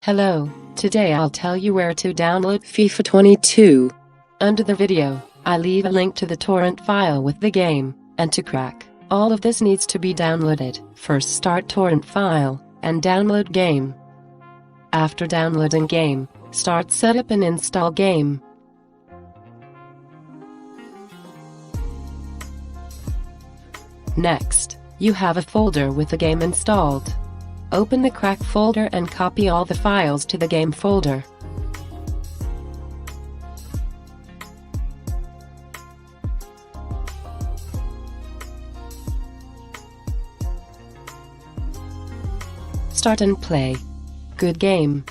Hello, today I'll tell you where to download FIFA 22. Under the video, I leave a link to the torrent file with the game, and to crack all of this needs to be downloaded. First start torrent file, and download game. After downloading game, start setup and install game. Next, you have a folder with the game installed. Open the crack folder and copy all the files to the game folder. Start and play. Good game.